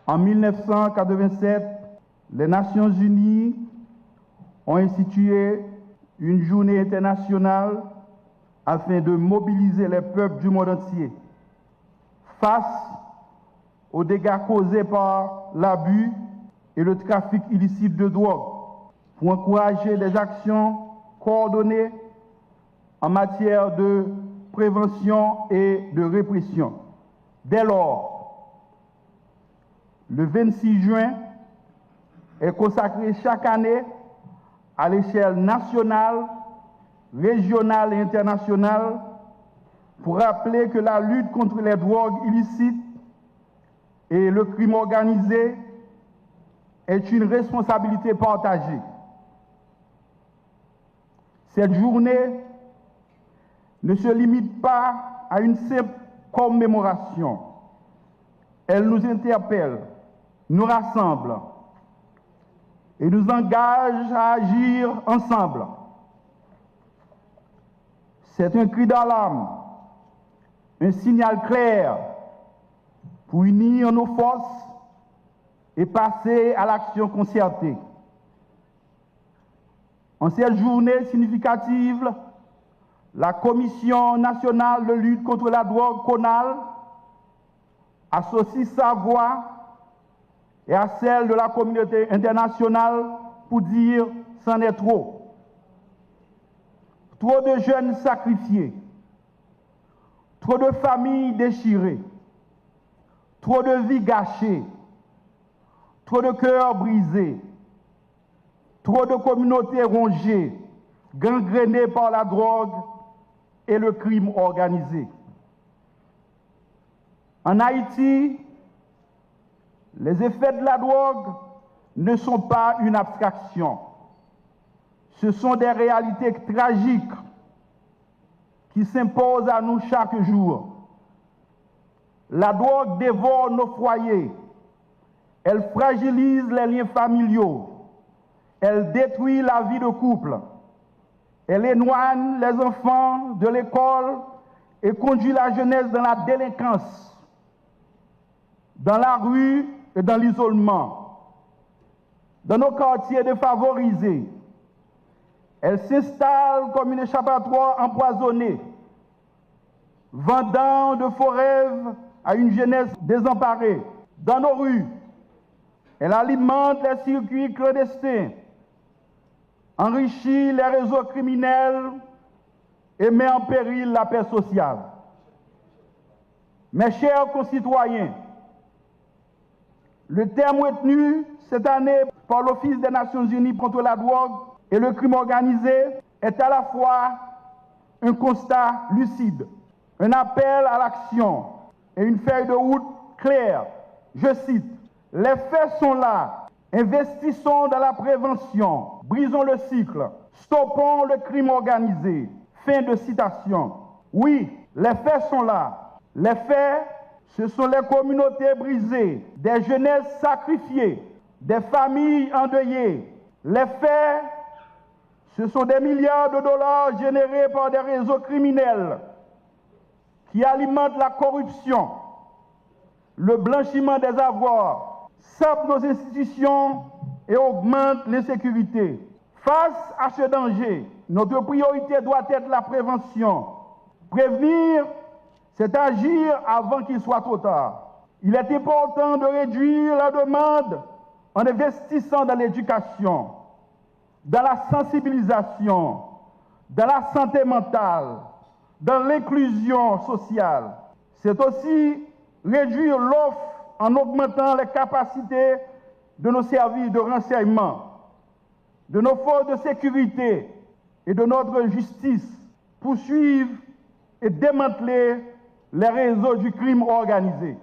En 1987, les Nations Unies ont institué une journée internationale afin de mobiliser les peuples du monde entier face aux dégâts causés par l'abus et le trafic illicite de drogue, pour encourager des actions coordonnées en matière de prévention et de répression. Dès lors, le 26 juin est consacré chaque année à l'échelle nationale, régionale et internationale pour rappeler que la lutte contre les drogues illicites et le crime organisé est une responsabilité partagée. Cette journée ne se limite pas à une simple commémoration. Elle nous interpelle, nous rassemble et nous engage à agir ensemble. C'est un cri d'alarme, un signal clair pour unir nos forces et passer à l'action concertée. En cette journée significative, la Commission nationale de lutte contre la drogue, CONAL, associe sa voix et à celle de la communauté internationale pour dire c'en est trop. Trop de jeunes sacrifiés, trop de familles déchirées, trop de vies gâchées, trop de cœurs brisés, trop de communautés rongées, gangrénées par la drogue et le crime organisé. En Haïti, les effets de la drogue ne sont pas une abstraction. Ce sont des réalités tragiques qui s'imposent à nous chaque jour. La drogue dévore nos foyers, elle fragilise les liens familiaux, elle détruit la vie de couple, elle éloigne les enfants de l'école et conduit la jeunesse dans la délinquance, dans la rue et dans l'isolement. Dans nos quartiers défavorisés, elle s'installe comme une échappatoire empoisonnée, vendant de faux rêves à une jeunesse désemparée. Dans nos rues, elle alimente les circuits clandestins, enrichit les réseaux criminels et met en péril la paix sociale. Mes chers concitoyens, le terme retenu cette année par l'Office des Nations Unies contre la drogue et le crime organisé est à la fois un constat lucide, un appel à l'action et une feuille de route claire. Je cite, « Les faits sont là, investissons dans la prévention, brisons le cycle, stoppons le crime organisé. » Fin de citation. Oui, les faits sont là. Les faits, ce sont les communautés brisées, des jeunesses sacrifiées, des familles endeuillées. Les faits, ce sont des milliards de dollars générés par des réseaux criminels qui alimentent la corruption, le blanchiment des avoirs, sapent nos institutions et augmentent l'insécurité. Face à ce danger, notre priorité doit être la prévention. Prévenir, c'est agir avant qu'il soit trop tard. Il est important de réduire la demande en investissant dans l'éducation, dans la sensibilisation, dans la santé mentale, dans l'inclusion sociale. C'est aussi réduire l'offre en augmentant les capacités de nos services de renseignement, de nos forces de sécurité et de notre justice pour suivre et démanteler les réseaux du crime organisé.